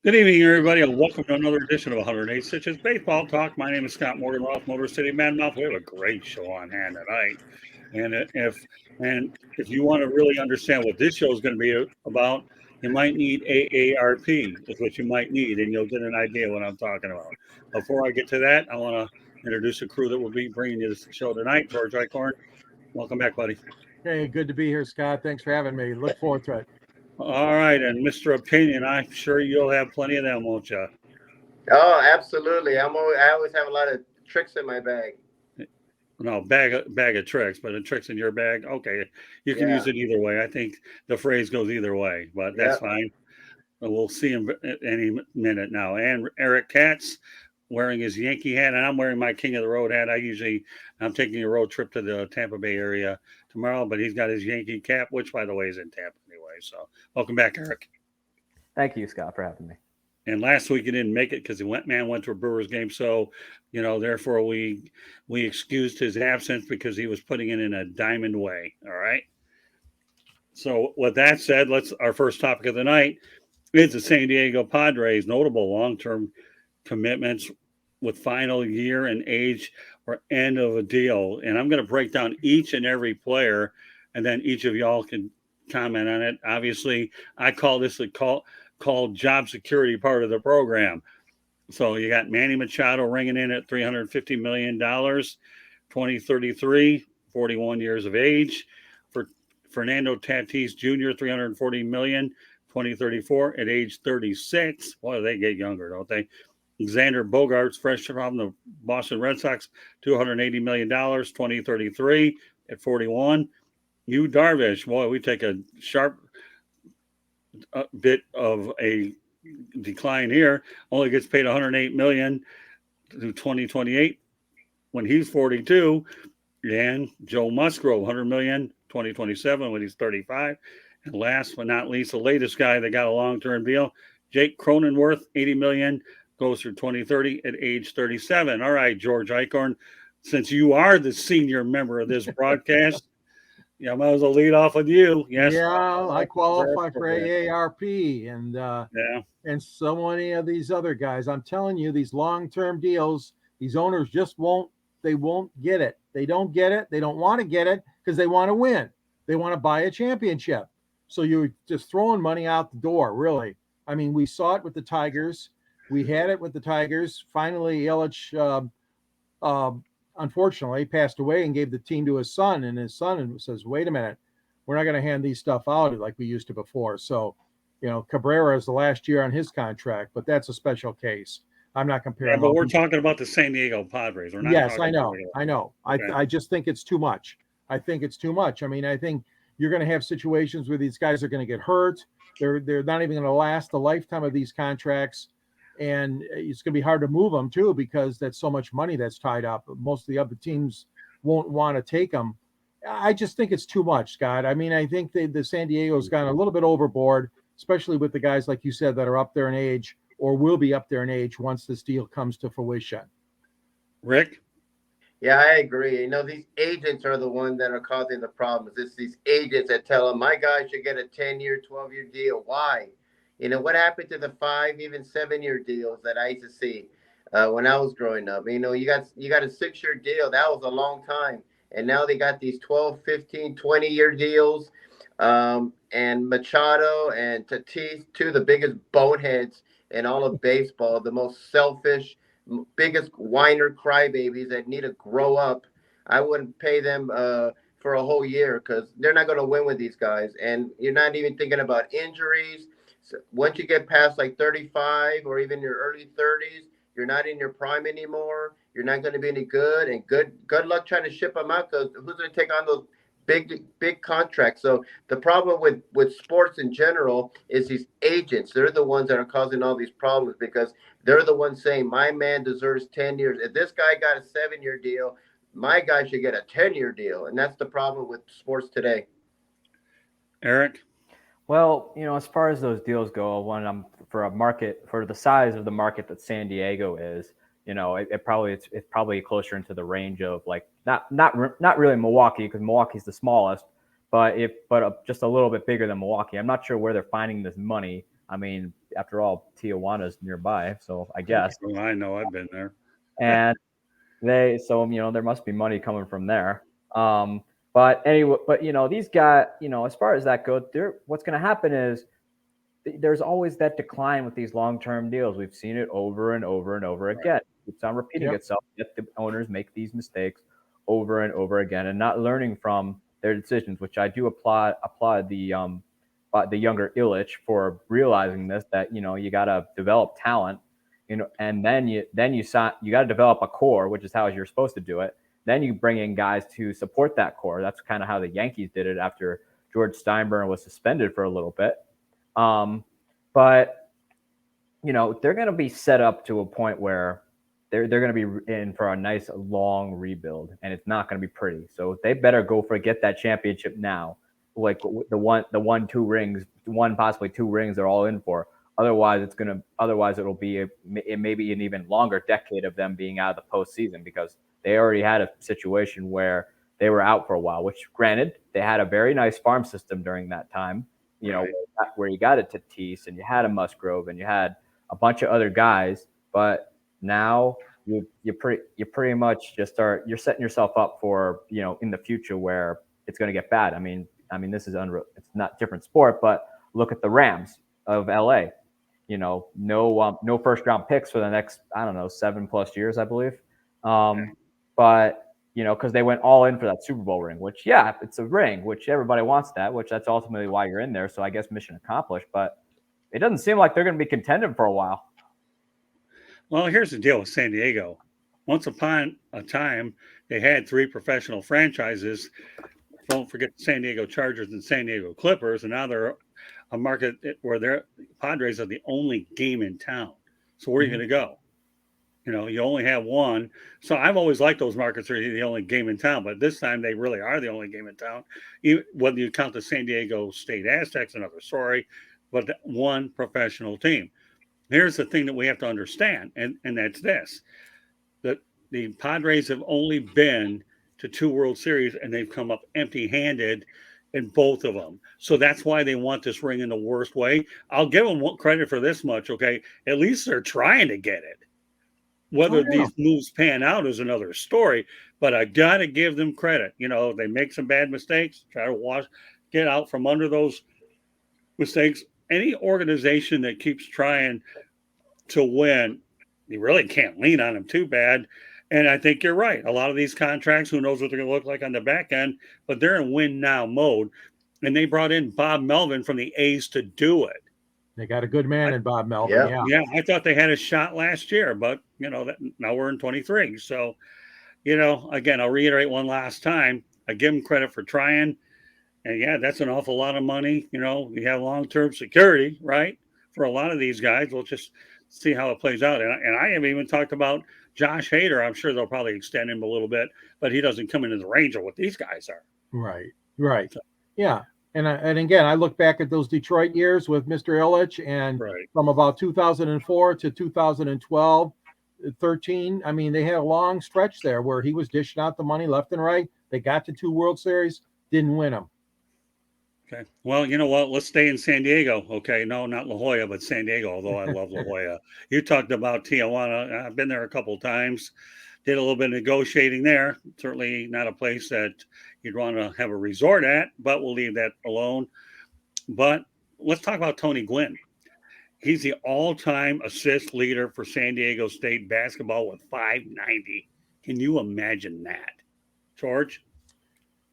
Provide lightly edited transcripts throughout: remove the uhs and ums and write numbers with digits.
Good evening, everybody, and welcome to another edition of 108 Stitches Baseball Talk. My name is Scott Morgan, Ross Motor City Madmouth. We have a great show on hand tonight, and if you want to really understand what this show is going to be about, you might need AARP. Is what you might need, and you'll get an idea what I'm talking about. Before I get to that, I want to introduce a crew that will be bringing you this show tonight. George Eichhorn, welcome back, buddy. Hey, good to be here, Scott. Thanks for having me. Look forward to it. All right, and Mr. Opinion, I'm sure you'll have plenty of them, won't you? Oh, absolutely. I always have a lot of tricks in my bag. No, bag of tricks, but a trick's in your bag. Okay, you can use it either way. I think the phrase goes either way, but that's fine. We'll see him any minute now. And Eric Katz wearing his Yankee hat, and I'm wearing my King of the Road hat. I'm taking a road trip to the Tampa Bay area tomorrow, but he's got his Yankee cap, which, by the way, is in Tampa anyway. So welcome back, Eric. Thank you, Scott, for having me. And last week he didn't make it because he went to a Brewers game. So, therefore we excused his absence because he was putting it in a diamond way. All right. So with that said, our first topic of the night is the San Diego Padres' notable long-term commitments with final year and age or end of a deal. And I'm going to break down each and every player, and then each of y'all can comment on it. Obviously, I call this called job security part of the program. So you got Manny Machado ringing in at $350 million, 2033, 41 years of age. For Fernando Tatis Jr., $340 million, 2034, at age 36. Boy, they get younger, don't they? Xanderbogaerts, fresh from the Boston Red Sox, $280 million, 2033, at 41. Yudarvish, boy, we take a sharp bit of a decline here. Only gets paid $108 million to 2028 when he's 42. And Josmusgrove, $100 million, 2027 when he's 35. And last but not least, the latest guy that got a long-term deal, jakecronenworth, $80 million, goes through 2030 at age 37. All right, George Eichhorn, since you are the senior member of this broadcast, I might as well lead off with you. Yes. Yeah, I qualify for AARP and so many of these other guys. I'm telling you, these long-term deals, these owners just won't get it. They don't get it. They don't want to get it because they want to win. They want to buy a championship. So you're just throwing money out the door, really. I mean, we saw it with the Tigers. We had it with the Tigers. Finally, Yelich unfortunately passed away and gave the team to his son, and his son says, wait a minute, we're not going to hand these stuff out like we used to before. So, Cabrera is the last year on his contract, but that's a special case. I'm not comparing. Yeah, but we're talking about the San Diego Padres. We're not. Yes, I know. Okay. I just think it's too much. I think you're going to have situations where these guys are going to get hurt. They're not even going to last the lifetime of these contracts. And it's going to be hard to move them, too, because that's so much money that's tied up. Most of the other teams won't want to take them. I just think it's too much, Scott. I mean, I think the San Diego's gone a little bit overboard, especially with the guys, like you said, that are up there in age or will be up there in age once this deal comes to fruition. Rick? Yeah, I agree. These agents are the ones that are causing the problems. It's these agents that tell them, my guy should get a 10-year, 12-year deal. Why? What happened to the 5, even 7-year deals that I used to see when I was growing up? You got a 6-year deal. That was a long time. And now they got these 12, 15, 20-year deals. And Machado and Tatis, two of the biggest boneheads in all of baseball, the most selfish, biggest whiner crybabies that need to grow up. I wouldn't pay them for a whole year because they're not going to win with these guys. And you're not even thinking about injuries. So once you get past like 35 or even your early 30s, you're not in your prime anymore. You're not going to be any good. And good luck trying to ship them out because who's going to take on those big contracts? So the problem with sports in general is these agents. They're the ones that are causing all these problems because they're the ones saying, my man deserves 10 years. If this guy got a 7-year deal, my guy should get a 10-year deal. And that's the problem with sports today. Eric? Well, as far as those deals go, for the size of the market that San Diego is, it's probably closer into the range of like not really Milwaukee because Milwaukee's the smallest, but just a little bit bigger than Milwaukee. I'm not sure where they're finding this money I mean, after all, Tijuana's nearby, so I guess. I know, I've been there. And there must be money coming from there. But anyway, these guys, as far as that goes, what's going to happen is there's always that decline with these long-term deals. We've seen it over and over and over again. It keeps on repeating itself. Yet the owners make these mistakes over and over again and not learning from their decisions, which I do applaud the younger Illich for realizing this, that, you got to develop talent, and then you got to develop a core, which is how you're supposed to do it. Then you bring in guys to support that core. That's kind of how the Yankees did it after George Steinbrenner was suspended for a little bit. But they're going to be set up to a point where they're going to be in for a nice long rebuild, and it's not going to be pretty. So they better get that championship now, like possibly two rings they're all in for. Otherwise it'll be maybe an even longer decade of them being out of the postseason, because they already had a situation where they were out for a while, which granted, they had a very nice farm system during that time, where you got a Tatis and you had a Musgrove and you had a bunch of other guys, but now you pretty much you're setting yourself up for, in the future where it's going to get bad. I mean, this is it's not different sport, but look at the Rams of LA. No first round picks for the next, 7+ years, I believe. But because they went all in for that Super Bowl ring, which, it's a ring, which everybody wants that's ultimately why you're in there. So I guess mission accomplished, but it doesn't seem like they're going to be contending for a while. Well, here's the deal with San Diego. Once upon a time, they had 3 professional franchises. Don't forget the San Diego Chargers and San Diego Clippers, and now they're a market where their Padres are the only game in town. So where are you going to go? You only have one. So I've always liked those markets are the only game in town, but this time they really are the only game in town. Whether you count the San Diego State Aztecs, another story, but one professional team. Here's the thing that we have to understand, and that's this, that the Padres have only been to 2 World Series, and they've come up empty-handed in both of them. So that's why they want this ring in the worst way. I'll give them credit for this much, okay? At least they're trying to get it. Whether these moves pan out is another story, but I got to give them credit. They make some bad mistakes, try to get out from under those mistakes. Any organization that keeps trying to win, you really can't lean on them too bad. And I think you're right. A lot of these contracts, who knows what they're going to look like on the back end, but they're in win now mode. And they brought in Bob Melvin from the A's to do it. They got a good man in Bob Melvin. Yeah, I thought they had a shot last year, but now we're in 23. So, again, I'll reiterate one last time. I give them credit for trying. And that's an awful lot of money. You have long-term security, right? For a lot of these guys. We'll just see how it plays out. And I haven't even talked about Josh Hader. I'm sure they'll probably extend him a little bit, but he doesn't come into the range of what these guys are. Right. So, yeah. And again, I look back at those Detroit years with Mr. Illich, and from about 2004 to 2012, 13, I mean, they had a long stretch there where he was dishing out the money left and right. They got to 2 World Series, didn't win them. Okay. Well, you know what? Let's stay in San Diego. Okay. No, not La Jolla, but San Diego, although I love La Jolla. You talked about Tijuana. I've been there a couple of times. Did a little bit of negotiating there. Certainly not a place that you'd want to have a resort at, but we'll leave that alone. But let's talk about Tonygwynn. He's the all-time assist leader for San Diego State basketball with 590. Can you imagine that, George?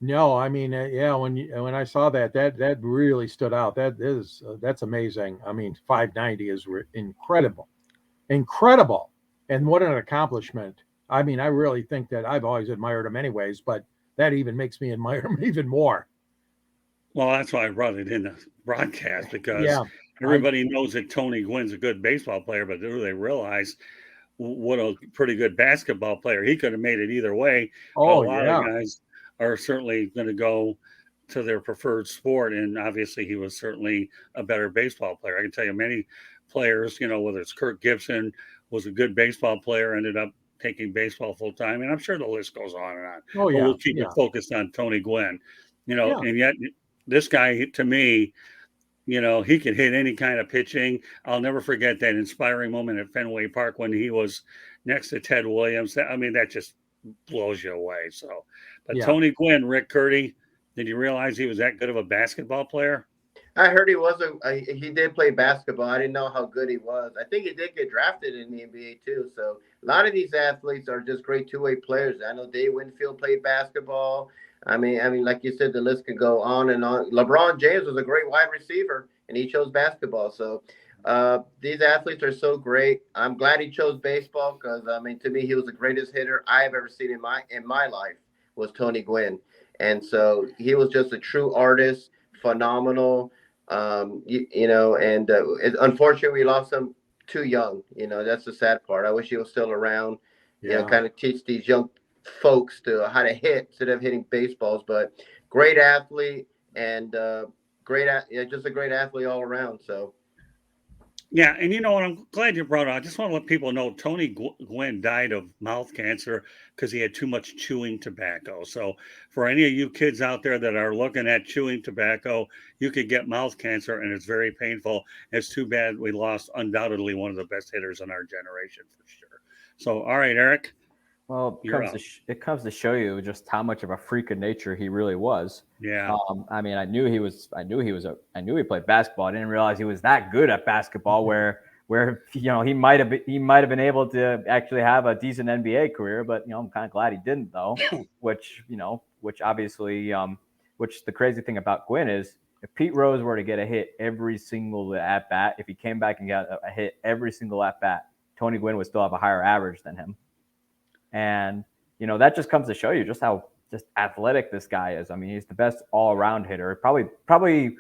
No, I mean, when I saw that really stood out. That's amazing. I mean, 590 is incredible, and what an accomplishment. I mean, I really think that I've always admired him anyways, but that even makes me admire him even more. Well, that's why I brought it in the broadcast, because everybody knows that Tonygwynn's a good baseball player, but do they realize what a pretty good basketball player? He could have made it either way. A lot of guys are certainly going to go to their preferred sport, and obviously he was certainly a better baseball player. I can tell you many players, whether it's Kirk Gibson was a good baseball player, ended up taking baseball full time, and I'm sure the list goes on and on. But we'll keep it focused on Tonygwynn, and yet this guy, to me, You know, he could hit any kind of pitching. I'll never forget that inspiring moment at Fenway Park when he was next to Ted Williams. I mean, that just blows you away. So, but Yeah. Tonygwynn, Rick Curdy, did you realize he was that good of a basketball player? I heard he did play basketball. I didn't know how good he was. I think he did get drafted in the NBA too. So a lot of these athletes are just great two-way players. I know Dave Winfield played basketball. I mean, like you said, the list could go on and on. LeBron James was a great wide receiver, and he chose basketball. So these athletes are so great. I'm glad he chose baseball because, I mean, to me, he was the greatest hitter I've ever seen in my life was Tonygwynn. And so he was just a true artist, phenomenal. Unfortunately, we lost him too young. You know, that's the sad part. I wish he was still around. Yeah. You know, kind of teach these young folks to how to hit instead of hitting baseballs. But great athlete and just a great athlete all around. So. Yeah, and you know what? I'm glad you brought it up. I just want to let people know Tonygwynn died of mouth cancer because he had too much chewing tobacco. So, for any of you kids out there that are looking at chewing tobacco, you could get mouth cancer, and it's very painful. It's too bad we lost undoubtedly one of the best hitters in our generation for sure. So, all right, Eric. Well, it comes to show you just how much of a freak of nature he really was. Yeah. I mean, I knew he played basketball. I didn't realize he was that good at basketball. Where you know he might have been able to actually have a decent NBA career, but you know I'm kind of glad he didn't though. Which obviously, which the crazy thing about Gwynn is if Pete Rose were to get a hit every single at bat, if he came back and got a hit every single at bat, Tonygwynn would still have a higher average than him. And, you know, that just comes to show you just how just athletic this guy is. I mean, he's the best all-around hitter. Probably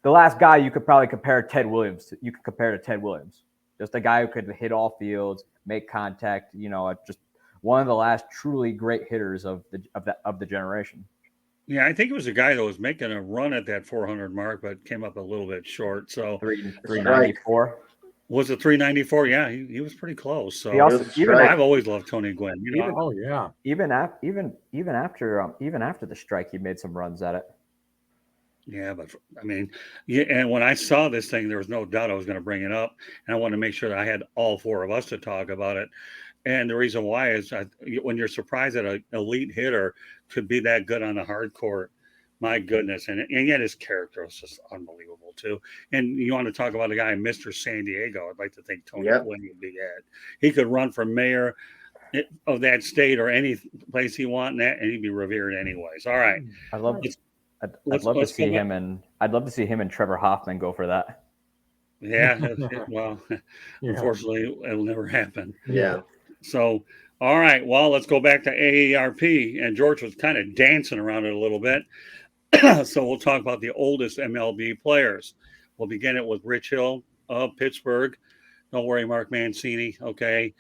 the last guy you could probably compare Ted Williams to. You could compare to Ted Williams. Just a guy who could hit all fields, make contact, you know, just one of the last truly great hitters of the generation. Yeah, I think it was a guy that was making a run at that 400 mark, but came up a little bit short. So 394. Was it 394? Yeah, he was pretty close. So I've always loved Tonygwynn. You know? Even after the strike, he made some runs at it. Yeah, but I mean, yeah. And when I saw this thing, there was no doubt I was going to bring it up, and I wanted to make sure that I had all four of us to talk about it. And the reason why is when you're surprised that an elite hitter could be that good on the hard court, my goodness. And yet his character was just unbelievable, too. And you want to talk about a guy, Mr. San Diego. I'd like to think Tonygwynn would be it. He could run for mayor of that state or any place he wants, and he'd be revered anyways. All right. I'd love to see him and Trevor Hoffman go for that. Yeah. Well, unfortunately, it'll never happen. Yeah. So, all right. Well, let's go back to AARP. And George was kind of dancing around it a little bit. So we'll talk about the oldest MLB players. We'll begin it with Richhill of Pittsburgh. Don't worry, Mark Mancini. Okay.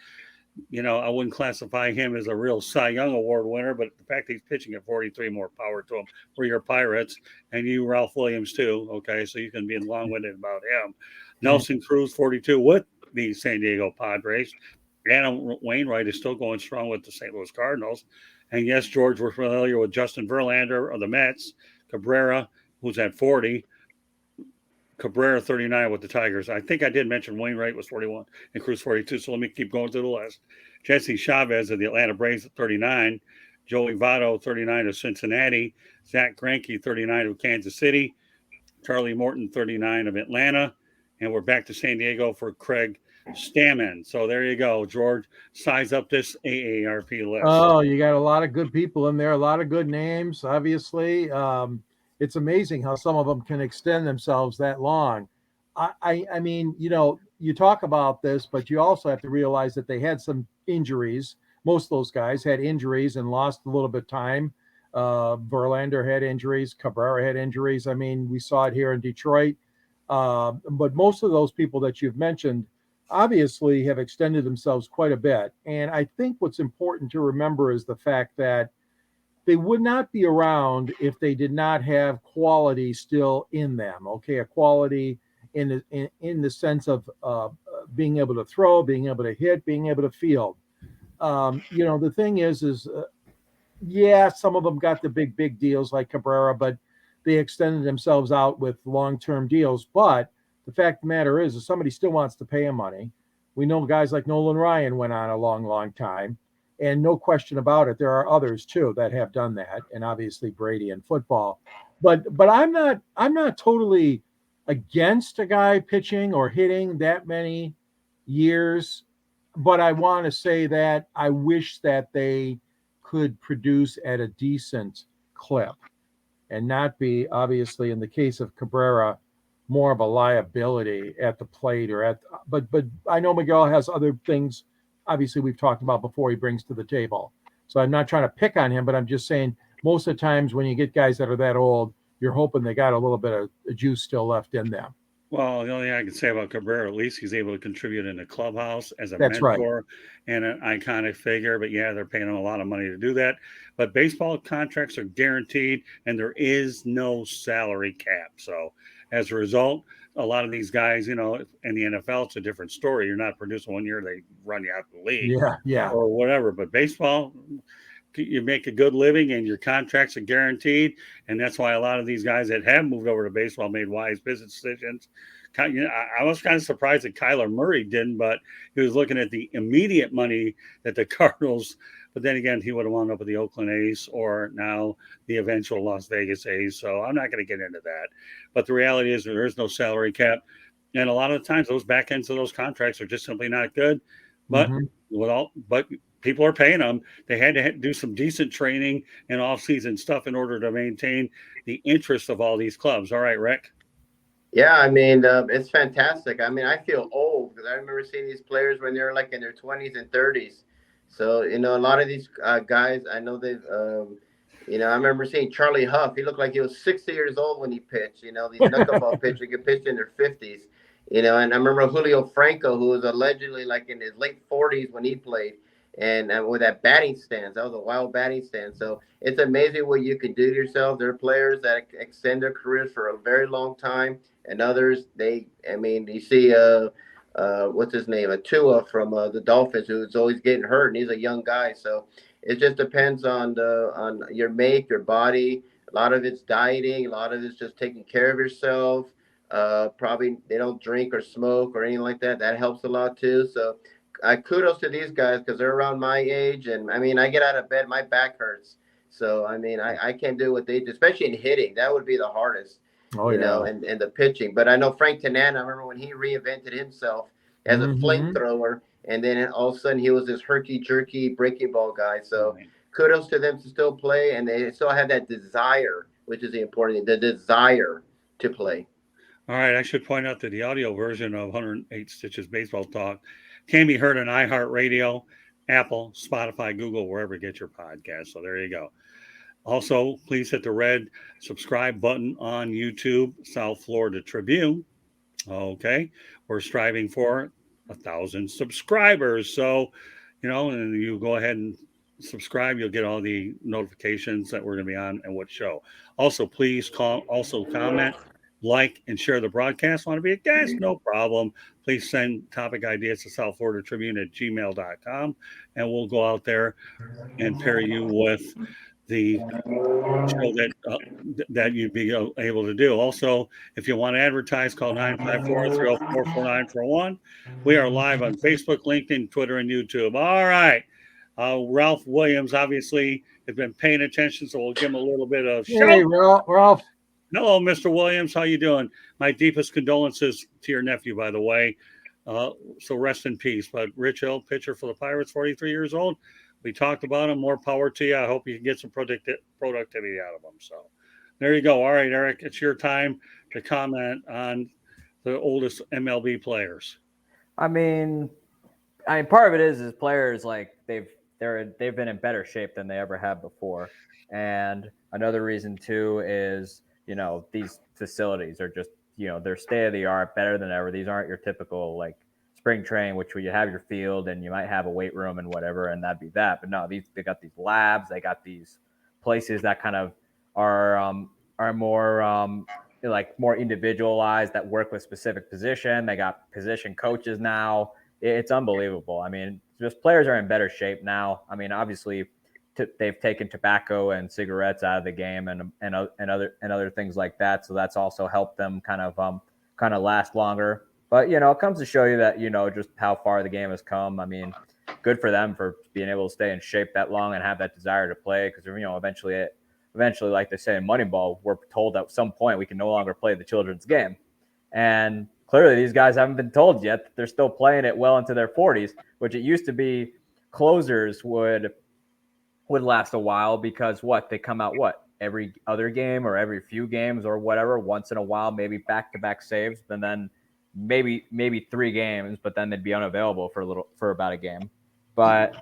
You know, I wouldn't classify him as a real Cy Young Award winner, but the fact that he's pitching at 43, more power to him for your Pirates. And you, Ralph Williams, too. Okay. So you can be long-winded about him. Nelsoncruz, 42, with the San Diego Padres. Adam Wainwright is still going strong with the St. Louis Cardinals. And yes, George, we're familiar with Justin Verlander of the Mets. Cabrera, who's at 40. Cabrera, 39 with the Tigers. I think I did mention Wainwright was 41 and Cruz 42, so let me keep going to the list. Jessechavez of the Atlanta Braves at 39. Joey Votto, 39 of Cincinnati. Zackgreinke, 39 of Kansas City. charliemorton, 39 of Atlanta. And we're back to San Diego for craigstammen. So there you go, George. Size up this AARP list. Oh, you got a lot of good people in there, a lot of good names, obviously. It's amazing how some of them can extend themselves that long. I mean, you know, you talk about this, but you also have to realize that they had some injuries. Most of those guys had injuries and lost a little bit of time. Verlander had injuries. Cabrera had injuries. I mean, we saw it here in Detroit. But most of those people that you've mentioned obviously have extended themselves quite a bit. And I think what's important to remember is the fact that they would not be around if they did not have quality still in them. Okay, a quality in the sense of being able to throw, being able to hit, being able to field. You know, the thing is yeah, some of them got the big deals like Cabrera, but they extended themselves out with long-term deals. But the fact of the matter is, if somebody still wants to pay him money, we know guys like Nolan Ryan went on a long, long time. And no question about it, there are others too that have done that, and obviously Brady in football. But I'm not totally against a guy pitching or hitting that many years. But I want to say that I wish that they could produce at a decent clip and not be, obviously, in the case of Cabrera, more of a liability at the plate but I know Miguel has other things, obviously, we've talked about before, he brings to the table. So I'm not trying to pick on him, but I'm just saying most of the times when you get guys that are that old, you're hoping they got a little bit of juice still left in them. Well, the only thing I can say about Cabrera, at least he's able to contribute in the clubhouse as a That's mentor and an iconic figure. But yeah, they're paying him a lot of money to do that. But baseball contracts are guaranteed, and there is no salary cap. So as a result, a lot of these guys, in the NFL, it's a different story. You're not producing 1 year, they run you out of the league, or whatever. But baseball, you make a good living and your contracts are guaranteed. And that's why a lot of these guys that have moved over to baseball made wise business decisions. I was kind of surprised that Kyler Murray didn't, but he was looking at the immediate money that the Cardinals, but then again, he would have wound up with the Oakland A's or now the eventual Las Vegas A's. So I'm not going to get into that. But the reality is there is no salary cap. And a lot of the times those back ends of those contracts are just simply not good. But but people are paying them. They had to do some decent training and off-season stuff in order to maintain the interest of all these clubs. All right, Rick? Yeah, I mean, it's fantastic. I mean, I feel old because I remember seeing these players when they were like in their 20s and 30s. So, a lot of these guys, I know they've, I remember seeing Charlie Huff. He looked like he was 60 years old when he pitched. These knuckleball pitchers could pitch in their 50s. And I remember Julio Franco, who was allegedly like in his late 40s when he played. And with that batting stance, that was a wild batting stance. So it's amazing what you can do to yourself. There are players that extend their careers for a very long time, and others, you see, what's his name, Tua from the Dolphins, who's always getting hurt, and he's a young guy. So it just depends on your make, your body. A lot of it's dieting. A lot of it's just taking care of yourself. Probably they don't drink or smoke or anything like that. That helps a lot too. So. Kudos to these guys because they're around my age. And, I get out of bed, my back hurts. So, I can't do what they do, especially in hitting. That would be the hardest, and the pitching. But I know Frank Tanana, I remember when he reinvented himself as a flamethrower, and then all of a sudden he was this herky-jerky breaking ball guy. So kudos to them to still play, and they still have that desire, which is the important thing, the desire to play. All right, I should point out that the audio version of 108 Stitches Baseball Talk can be heard on iHeartRadio, Apple, Spotify, Google, wherever you get your podcast. So there you go. Also, please hit the red subscribe button on YouTube, South Florida Tribune. Okay. We're striving for 1,000 subscribers. So, and you go ahead and subscribe. You'll get all the notifications that we're going to be on and what show. Also, please comment, like, and share the broadcast. Want to be a guest? No problem. Please send topic ideas to South Florida Tribune at gmail.com, and we'll go out there and pair you with the show that you'd be able to do. Also, if you want to advertise, call 954-304-4941. We are live on Facebook, LinkedIn, Twitter, and YouTube. All right. Ralph Williams obviously has been paying attention, so we'll give him a little bit of shout. Hey, Ralph. Hello, Mr. Williams. How you doing? My deepest condolences to your nephew, by the way. So rest in peace. But richhill, pitcher for the Pirates, 43 years old. We talked about him. More power to you. I hope you can get some productivity out of him. So there you go. All right, Eric, it's your time to comment on the oldest MLB players. Part of it is players like they've been in better shape than they ever have before, and another reason too is these facilities are just they're state of the art, better than ever. These aren't your typical like spring training, which where you have your field and you might have a weight room and whatever, and that'd be that. But no, they got these labs, they got these places that kind of are more like more individualized, that work with specific position. They got position coaches now. It's unbelievable. Just players are in better shape now. Obviously, they've taken tobacco and cigarettes out of the game and other things like that. So that's also helped them kind of last longer. But it comes to show you that just how far the game has come. I mean, good for them for being able to stay in shape that long and have that desire to play. Because eventually, like they say in Moneyball, we're told at some point we can no longer play the children's game, and clearly these guys haven't been told yet that they're still playing it well into their 40s, which it used to be closers would last a while because they come out every other game or every few games or whatever, once in a while, maybe back-to-back saves, and then maybe 3 games, but then they'd be unavailable for about a game. But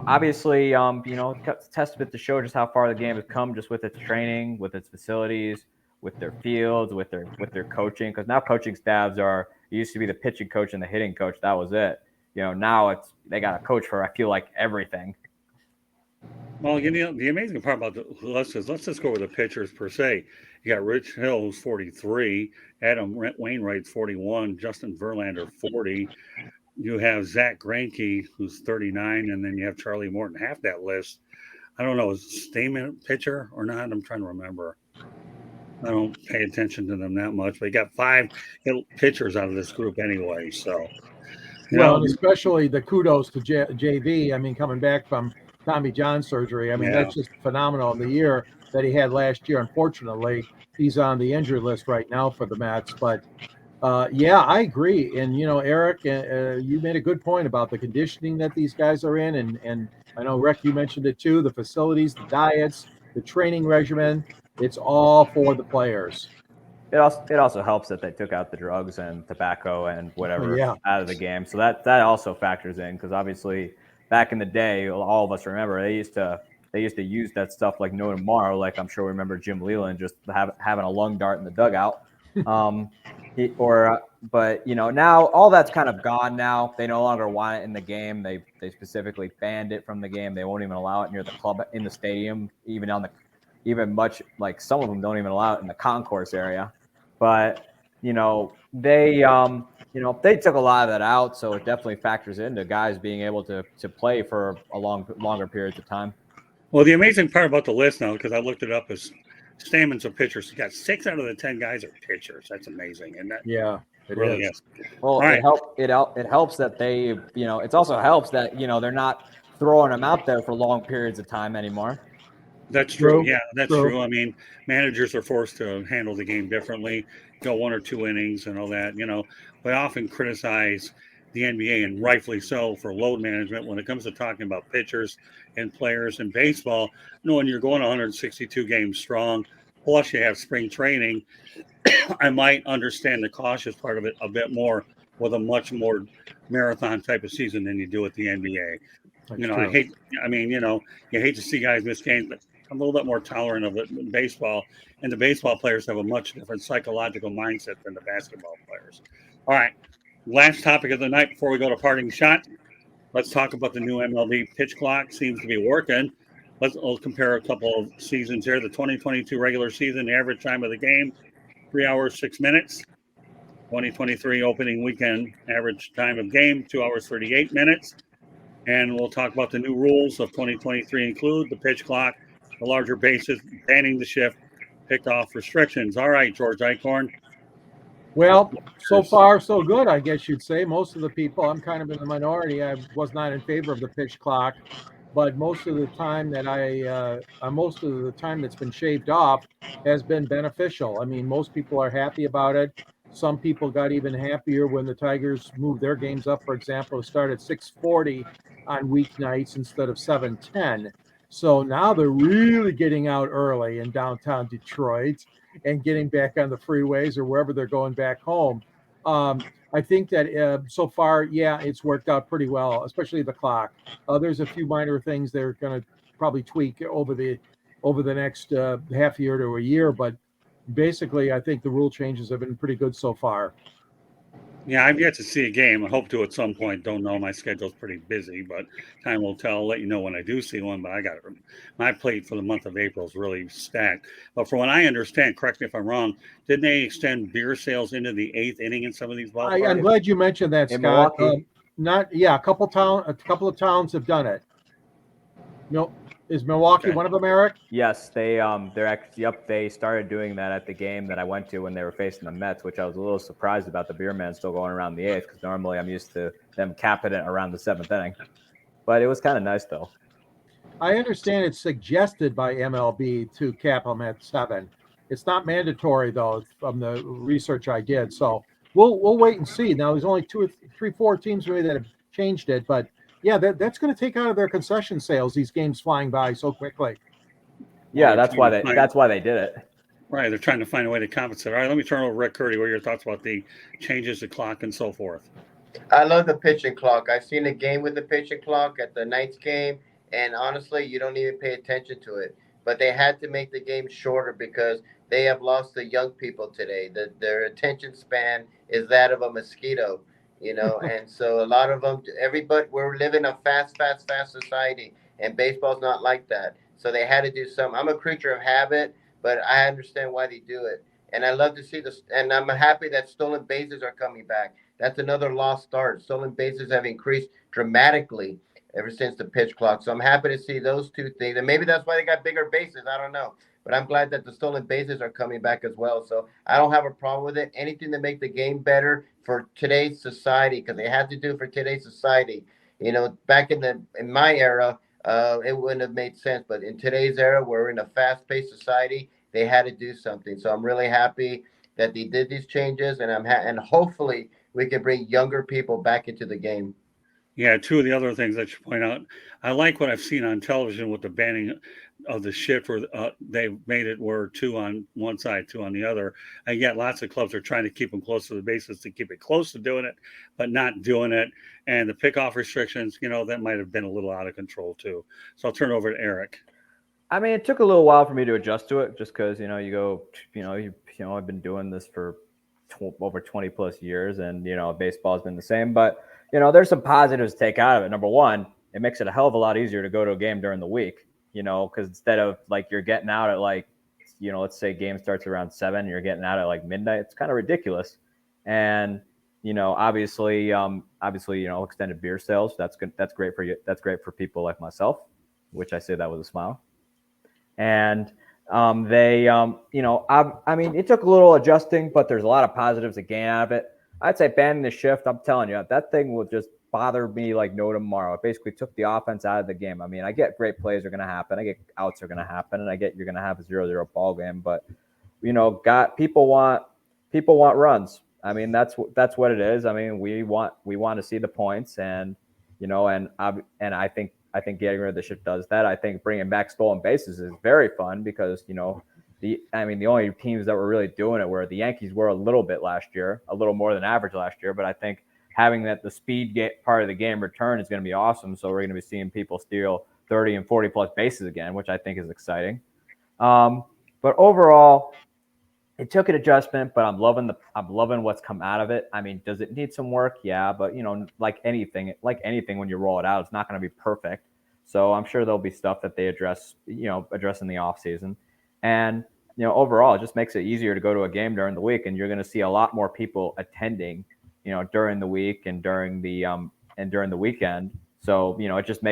obviously, it's a testament to show just how far the game has come, just with its training, with its facilities, with their fields, with their coaching. Because now coaching staffs it used to be the pitching coach and the hitting coach. That was it. Now they got a coach for, I feel like, everything. Well, the amazing part about let's just go over the pitchers per se. You got Richhill, who's 43, Adam Wainwright's 41, Justin Verlander 40. You have Zackgreinke, who's 39, and then you have charliemorton. Half that list, I don't know, is Stammen pitcher or not? I'm trying to remember. I don't pay attention to them that much, but you got 5 pitchers out of this group anyway. So, and especially the kudos to JV. I mean, coming back from Tommy John surgery. I mean, that's just phenomenal. The year that he had last year, unfortunately, he's on the injury list right now for the Mets. But I agree. And, Eric, you made a good point about the conditioning that these guys are in. And I know, Rick, you mentioned it too, the facilities, the diets, the training regimen. It's all for the players. It also helps that they took out the drugs and tobacco and whatever out of the game. So that also factors in, because obviously back in the day, all of us remember they used to use that stuff like no tomorrow. Like I'm sure we remember Jim Leland just having a lung dart in the dugout. But now all that's kind of gone. Now they no longer want it in the game. They specifically banned it from the game. They won't even allow it near the club in the stadium, even much like some of them don't even allow it in the concourse area. But they took a lot of that out, so it definitely factors into guys being able to play for a longer periods of time. Well, the amazing part about the list now, because I looked it up, is Stammen's a pitcher. So you got 6 out of the 10 guys are pitchers. That's amazing, isn't that? Yeah, it really is. Well, it helps that they, it also helps that they're not throwing them out there for long periods of time anymore. That's true. Yeah, that's true. I mean, managers are forced to handle the game differently, go 1 or 2 innings and all that. We often criticize the NBA, and rightfully so, for load management when it comes to talking about pitchers and players in baseball. When you're going 162 games strong, plus you have spring training, I might understand the cautious part of it a bit more with a much more marathon type of season than you do with the NBA. You hate to see guys miss games, but I'm a little bit more tolerant of it in baseball. And the baseball players have a much different psychological mindset than the basketball players. All right. Last topic of the night before we go to parting shot. Let's talk about the new MLB pitch clock. Seems to be working. We'll compare a couple of seasons here. The 2022 regular season, the average time of the game, 3 hours, 6 minutes. 2023 opening weekend, average time of game, 2 hours, 38 minutes. And we'll talk about the new rules of 2023 include the pitch clock, the larger bases, banning the shift, pickoff restrictions. All right, George Eichhorn. Well, so far, so good, I guess you'd say. Most of the people, I'm kind of in the minority. I was not in favor of the pitch clock, but most of the time that's been shaved off has been beneficial. I mean, most people are happy about it. Some people got even happier when the Tigers moved their games up, for example, to start at 6:40 on weeknights instead of 7:10. So now they're really getting out early in downtown Detroit and getting back on the freeways or wherever they're going back home. I think that so far, it's worked out pretty well, especially the clock. There's a few minor things they're going to probably tweak over the next half year to a year, but basically, I think the rule changes have been pretty good so far. Yeah, I've yet to see a game. I hope to at some point. Don't know. My schedule's pretty busy, but time will tell. I'll let you know when I do see one. But I got it. My plate for the month of April is really stacked. But from what I understand, correct me if I'm wrong, didn't they extend beer sales into the 8th inning in some of these ballparks? I'm glad you mentioned that, Scott. A couple of towns have done it. No, is Milwaukee Okay. one of them, Eric? Yes, they're actually, yep, they started doing that at the game that I went to when they were facing the Mets, which I was a little surprised about the beer man still going around the eighth, because normally I'm used to them capping it around the seventh inning. But it was kind of nice though. I understand it's suggested by MLB to cap them at 7. It's not mandatory though, from the research I did. So we'll wait and see. Now there's only 2 or 3, 4 teams maybe that have changed it, but yeah, that's going to take out of their concession sales. These games flying by so quickly. Yeah, that's why they did it. Right, they're trying to find a way to compensate. All right, let me turn over to Rick Curdy. What are your thoughts about the changes to clock and so forth? I love the pitching clock. I've seen a game with the pitching clock at the Knights game, and honestly, you don't even pay attention to it. But they had to make the game shorter because they have lost the young people today. Their attention span is that of a mosquito, and so a lot of them, we're living a fast society, and baseball's not like that. So they had to do something. I'm a creature of habit, but I understand why they do it. And I love to see this, and I'm happy that stolen bases are coming back. That's another lost start. Stolen bases have increased dramatically ever since the pitch clock. So I'm happy to see those two things. And maybe that's why they got bigger bases. I don't know. But I'm glad that the stolen bases are coming back as well. So I don't have a problem with it. Anything to make the game better for today's society, because they had to do it for today's society. Back in my era, it wouldn't have made sense. But in today's era, we're in a fast-paced society. They had to do something. So I'm really happy that they did these changes, and and hopefully we can bring younger people back into the game. Yeah, two of the other things that you point out, I like what I've seen on television with the banning of the shift, where they've made it where 2 on one side, 2 on the other. And yet lots of clubs are trying to keep them close to the bases to keep it close to doing it, but not doing it. And the pickoff restrictions, that might have been a little out of control too. So I'll turn it over to Eric. I mean, it took a little while for me to adjust to it, just because I've been doing this for over 20 plus years, and baseball has been the same. But there's some positives to take out of it. Number one, it makes it a hell of a lot easier to go to a game during the week. Because instead of you're getting out at let's say game starts around 7, you're getting out at midnight. It's kind of ridiculous. And obviously, extended beer sales. That's good. That's great for you. That's great for people like myself, which I say that with a smile. And it took a little adjusting, but there's a lot of positives to gain out of it. I'd say banning the shift, I'm telling you, that thing will just bother me like no tomorrow. It basically took the offense out of the game. I mean, I get great plays are going to happen. I get outs are going to happen, and I get you're going to have a 0-0 ball game. But, people want runs. I mean, that's what it is. I mean, we want to see the points, and I think getting rid of the shift does that. I think bringing back stolen bases is very fun because, the only teams that were really doing it were the Yankees were a little bit last year, a little more than average last year. But I think having the speed part of the game return is going to be awesome. So we're going to be seeing people steal 30 and 40 plus bases again, which I think is exciting. But overall, it took an adjustment, but I'm loving what's come out of it. I mean, does it need some work? Yeah, but like anything when you roll it out, it's not going to be perfect. So I'm sure there'll be stuff that they address in the off season. And overall, it just makes it easier to go to a game during the week, and you're going to see a lot more people attending, during the week and during the weekend. So it just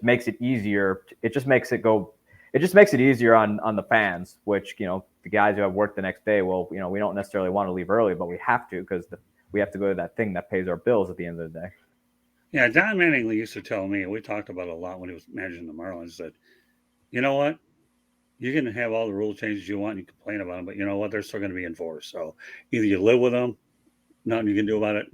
makes it easier. It just makes it easier on the fans, which the guys who have work the next day. Well, we don't necessarily want to leave early, but we have to because we have to go to that thing that pays our bills at the end of the day. Yeah, Don Mattingly used to tell me, and we talked about it a lot when he was managing the Marlins, that you know what, you can have all the rule changes you want, and you complain about them, but you know what, they're still going to be enforced. So either you live with them, nothing you can do about it,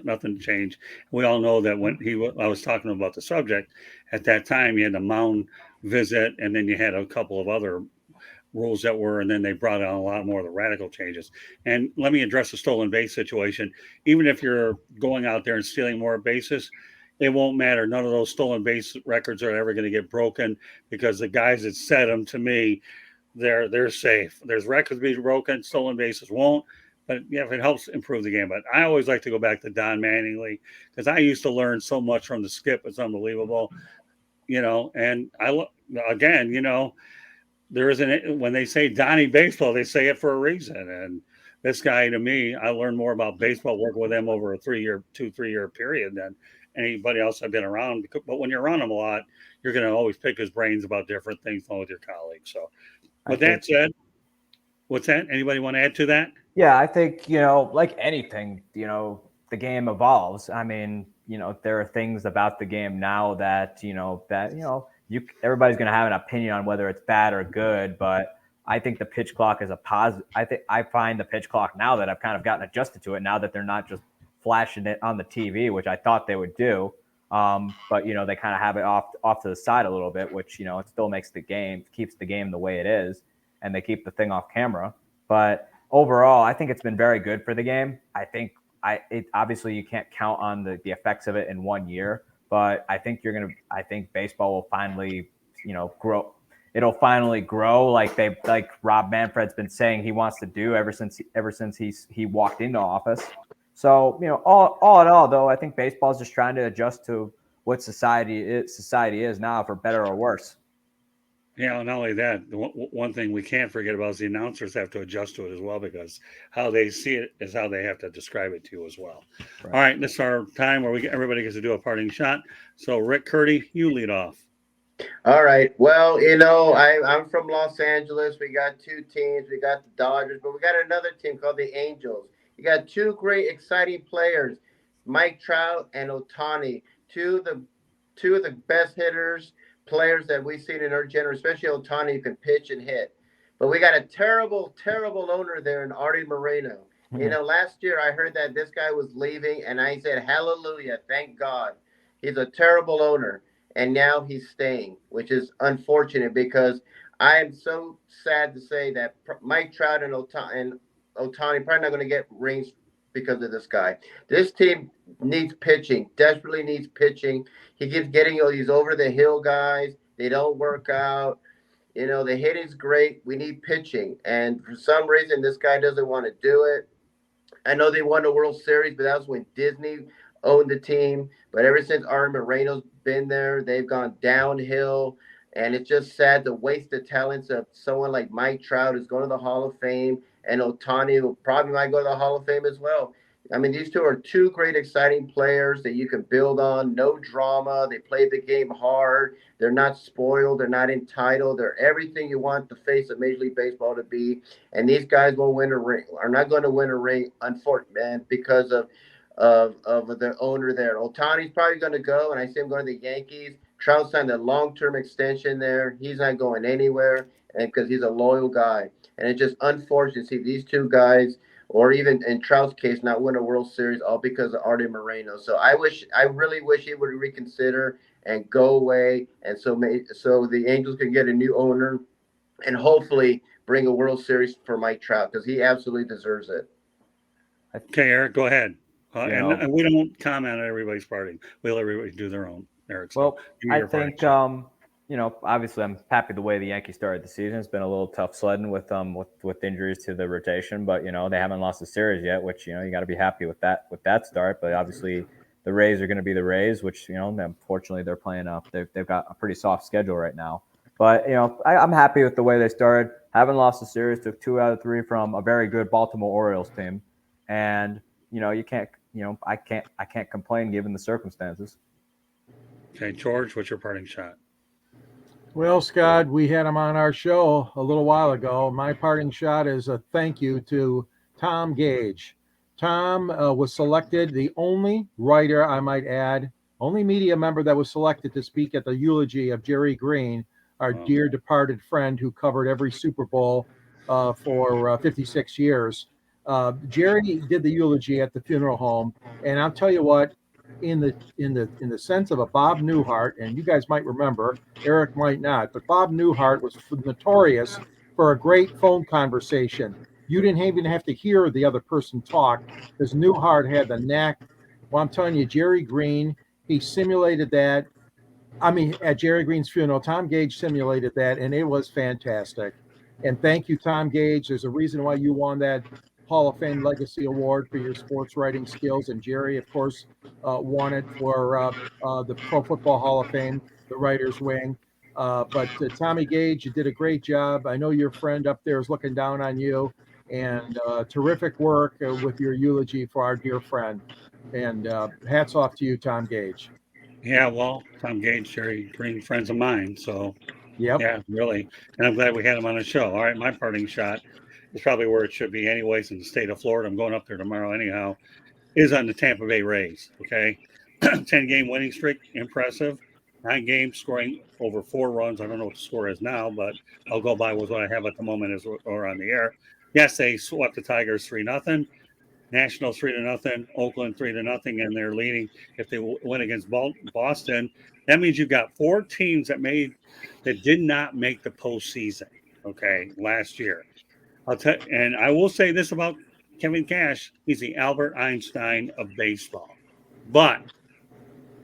nothing to change. We all know that when I was talking about the subject, at that time you had the mound visit, and then you had a couple of other rules that were, and then they brought on a lot more of the radical changes. And let me address the stolen base situation. Even if you're going out there and stealing more bases, it won't matter. None of those stolen base records are ever going to get broken because the guys that set them, to me, they're safe. There's records being broken, stolen bases won't. But yeah, if it helps improve the game. But I always like to go back to Don Mattingly because I used to learn so much from the skip. It's unbelievable, And there isn't, when they say Donnie Baseball, they say it for a reason. And this guy, to me, I learned more about baseball working with him over a 3 year period than anybody else I've been around. But when you're around him a lot, you're going to always pick his brains about different things with your colleagues. So, with that said, what's that? Anybody want to add to that? Yeah, I think, like anything, the game evolves. I mean, there are things about the game now that, everybody's going to have an opinion on whether it's bad or good, but I think the pitch clock is a positive. I find the pitch clock now that I've kind of gotten adjusted to it now that they're not just flashing it on the TV, which I thought they would do. But they kind of have it off to the side a little bit, which, it still keeps the game the way it is, and they keep the thing off camera. But overall, I think it's been very good for the game. I think obviously you can't count on the effects of it in 1 year, but I think baseball will finally, grow. It'll finally grow like Rob Manfred's been saying he wants to do ever since he walked into office. So, all in all, though, I think baseball is just trying to adjust to what society is now, for better or worse. Yeah, not only that, the one thing we can't forget about is the announcers have to adjust to it as well, because how they see it is how they have to describe it to you as well. Right. All right, this is our time where everybody gets to do a parting shot. So, Rick Curdy, you lead off. All right. Well, I'm from Los Angeles. We got two teams. We got the Dodgers, but we got another team called the Angels. You got two great, exciting players, Mike Trout and Ohtani, two of the best players that we've seen in our generation, especially Ohtani, who can pitch and hit. But we got a terrible, terrible owner there in Artie Moreno. Mm-hmm. Last year I heard that this guy was leaving, and I said, hallelujah, thank God. He's a terrible owner, and now he's staying, which is unfortunate, because I am so sad to say that Mike Trout and Ohtani probably not going to get rings because of this guy. This team needs pitching, desperately needs pitching. He keeps getting these over-the-hill guys. They don't work out. The hitting's great. We need pitching. And for some reason, this guy doesn't want to do it. I know they won the World Series, but that was when Disney owned the team. But ever since Artie Moreno's been there, they've gone downhill. And it's just sad to waste the talents of someone like Mike Trout, who's going to the Hall of Fame, and Ohtani, who probably might go to the Hall of Fame as well. I mean, these two are two great, exciting players that you can build on. No drama. They play the game hard. They're not spoiled. They're not entitled. They're everything you want the face of Major League Baseball to be. And these guys won't win a ring. Are not going to win a ring, unfortunately, man, because of the owner there. Ohtani's probably going to go, and I see him going to the Yankees. Trout signed a long-term extension there. He's not going anywhere, and because he's a loyal guy. And it's just unfortunate to see these two guys, or even in Trout's case, not win a World Series, all because of Artie Moreno. So I really wish he would reconsider and go away, and so the Angels can get a new owner and hopefully bring a World Series for Mike Trout, because he absolutely deserves it. Okay, Eric, go ahead. And we don't comment on everybody's parting. We let everybody do their own. Eric, well, I think obviously I'm happy the way the Yankees started the season. It's been a little tough sledding with injuries to the rotation, but they haven't lost a series yet, which you got to be happy with that start. But obviously the Rays are going to be the Rays, which unfortunately they're playing up. They've got a pretty soft schedule right now. But I'm happy with the way they started. Haven't lost a series. Took 2 out of 3 from a very good Baltimore Orioles team, and you can't I can't complain given the circumstances. Okay, George, what's your parting shot? Well, Scott, we had him on our show a little while ago. My parting shot is a thank you to Tom Gage. Tom was selected, the only writer, I might add, only media member that was selected to speak at the eulogy of Jerry Green, our dear departed friend who covered every Super Bowl for 56 years. Jerry did the eulogy at the funeral home, and I'll tell you what, in the sense of a Bob Newhart, and you guys might remember, Eric might not, but Bob Newhart was notorious for a great phone conversation. You didn't even have to hear the other person talk, because Newhart had the knack. Well, I'm telling you, Jerry Green, he simulated that. I mean, at Jerry Green's funeral, Tom Gage simulated that, and it was fantastic. And thank you, Tom Gage. There's a reason why you won that Hall of Fame Legacy Award for your sports writing skills. And Jerry, of course, won it for the Pro Football Hall of Fame, the writer's wing. But Tommy Gage, you did a great job. I know your friend up there is looking down on you. And terrific work with your eulogy for our dear friend. And hats off to you, Tom Gage. Yeah, well, Tom Gage, Jerry Green, friends of mine. So, Yep. yeah, really. And I'm glad we had him on the show. All right, my parting shot is probably where it should be, anyways, in the state of Florida. I'm going up there tomorrow, anyhow, is on the Tampa Bay Rays. Okay. 10-game winning streak, impressive. 9 games, scoring over 4 runs. I don't know what the score is now, but I'll go by with what I have at the moment as we're on the air. Yes, they swept the Tigers 3-0. Nationals 3-0, Oakland 3-0, and they're leading. If they win against Boston, that means you've got 4 teams that did not make the postseason. Okay, last year. And I will say this about Kevin Cash: he's the Albert Einstein of baseball. But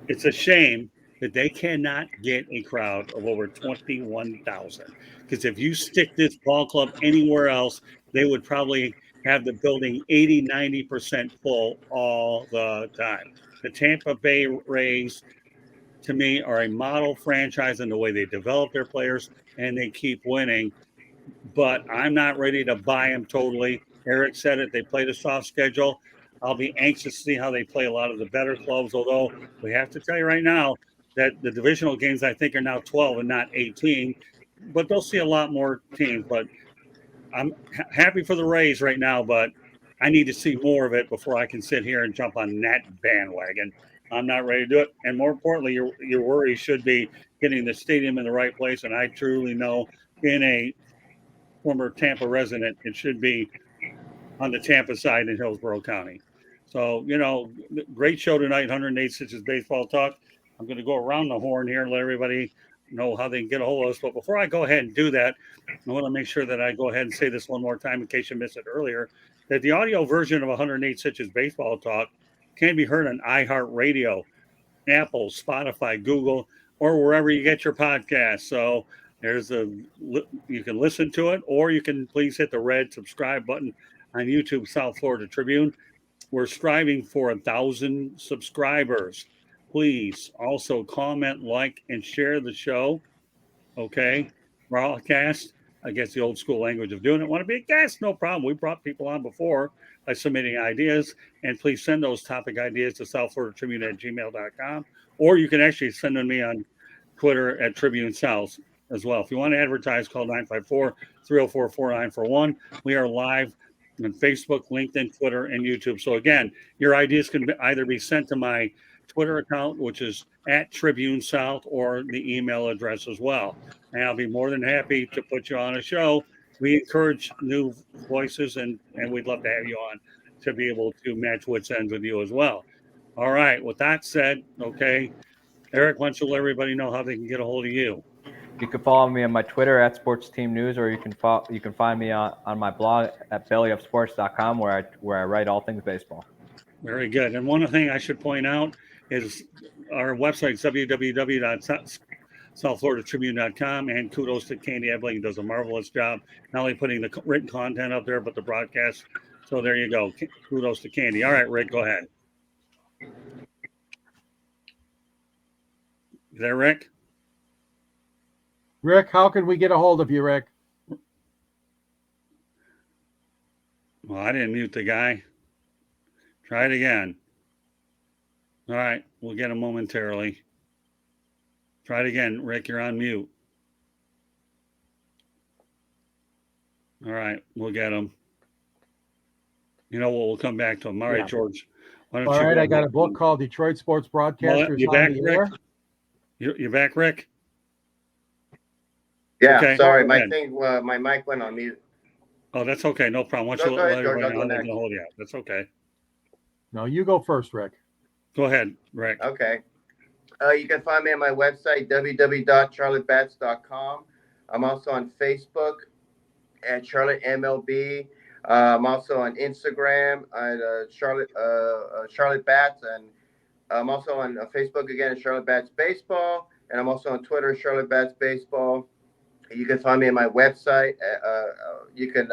it's a shame that they cannot get a crowd of over 21,000. Because if you stick this ball club anywhere else, they would probably have the building 80, 90% full all the time. The Tampa Bay Rays, to me, are a model franchise in the way they develop their players and they keep winning. But I'm not ready to buy them totally. Eric said it. They played a soft schedule. I'll be anxious to see how they play a lot of the better clubs, although we have to tell you right now that the divisional games, I think, are now 12 and not 18. But they'll see a lot more teams. But I'm happy for the Rays right now, but I need to see more of it before I can sit here and jump on that bandwagon. I'm not ready to do it. And more importantly, your worry should be getting the stadium in the right place. And I truly know, being a former Tampa resident, it should be on the Tampa side in Hillsborough County. So, great show tonight, 108 Stitches Baseball Talk. I'm going to go around the horn here and let everybody know how they can get a hold of us. But before I go ahead and do that, I want to make sure that I go ahead and say this one more time in case you missed it earlier, that the audio version of 108 Stitches Baseball Talk can be heard on iHeartRadio, Apple, Spotify, Google, or wherever you get your podcasts. So you can listen to it, or you can please hit the red subscribe button on YouTube, South Florida Tribune. We're striving for 1,000 subscribers. Please also comment, like, and share the show. Okay. Broadcast. I guess the old school language of doing it. Want to be a guest? No problem. We brought people on before by submitting ideas. And please send those topic ideas to southfloridatribune@gmail.com. Or you can actually send them to me on Twitter at Tribune South as well. If you want to advertise, call 954-304-4941. We are live on Facebook, LinkedIn, Twitter, and YouTube. So again, your ideas can either be sent to my Twitter account, which is at Tribune South, or the email address as well. And I'll be more than happy to put you on a show. We encourage new voices, and we'd love to have you on to be able to match wits ends with you as well. All right. With that said, okay, Eric, why don't you let everybody know how they can get a hold of you? You can follow me on my Twitter at Sports Team News, or you can find me on my blog at bellyupsports.com, where I write all things baseball. Very good. And one thing I should point out is our website, www.southfloridatribune.com, and kudos to Candy Ebling, does a marvelous job, not only putting the written content up there, but the broadcast. So there you go. Kudos to Candy. All right, Rick, go ahead. You there, Rick? Rick, how can we get a hold of you, Rick? Well, I didn't mute the guy. Try it again. All right, we'll get him momentarily. Try it again, Rick. You're on mute. All right, we'll get him. You know what? We'll come back to him. All right, George. All right, I got a book called Detroit Sports Broadcasters you back, on the Rick? Air. You back, Rick? Yeah, okay. Sorry, my mic went on mute. Oh, that's okay. No problem. Why don't you let everybody know they're going to hold you out? That's okay. No, you go first, Rick. Go ahead, Rick. Okay. You can find me on my website, www.charlottebats.com. I'm also on Facebook at Charlotte MLB. I'm also on Instagram at Charlotte Bats, and I'm also on Facebook again at Charlotte Bats Baseball, and I'm also on Twitter, Charlotte Bats Baseball. You can find me on my website. You can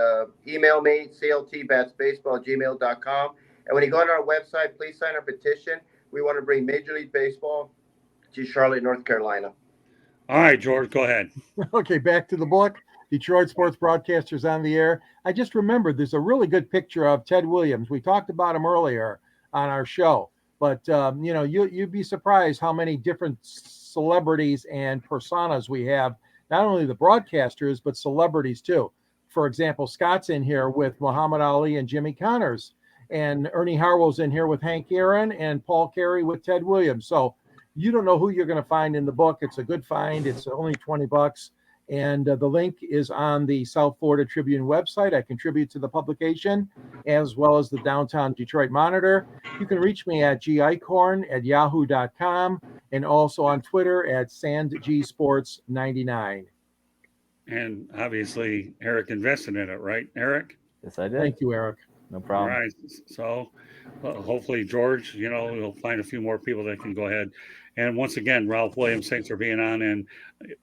email me, cltbatsbaseball@gmail.com. And when you go on our website, please sign our petition. We want to bring Major League Baseball to Charlotte, North Carolina. All right, George, go ahead. Okay, back to the book, Detroit Sports Broadcasters on the Air. I just remembered there's a really good picture of Ted Williams. We talked about him earlier on our show. But you'd be surprised how many different celebrities and personas we have. Not only the broadcasters, but celebrities too. For example, Scott's in here with Muhammad Ali and Jimmy Connors, and Ernie Harwell's in here with Hank Aaron, and Paul Carey with Ted Williams. So you don't know who you're going to find in the book. It's a good find. It's only $20. And the link is on the South Florida Tribune website. I contribute to the publication, as well as the Downtown Detroit Monitor. You can reach me at gicorn@yahoo.com, and also on Twitter at sandgsports99. And obviously, Eric invested in it, right, Eric? Yes, I did. Thank you, Eric. No problem. All right. So hopefully, George, we'll find a few more people that can go ahead. And once again, Ralph Williams, thanks for being on. And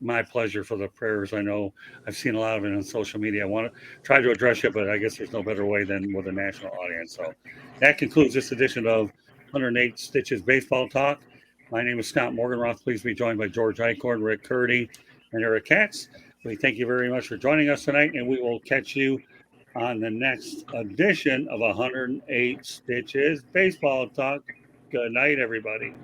my pleasure for the prayers. I know I've seen a lot of it on social media. I want to try to address it, but I guess there's no better way than with a national audience. So that concludes this edition of 108 Stitches Baseball Talk. My name is Scott Morganroth. Please be joined by George Eichhorn, Rick Curdy, and Eric Katz. We thank you very much for joining us tonight, and we will catch you on the next edition of 108 Stitches Baseball Talk. Good night, everybody.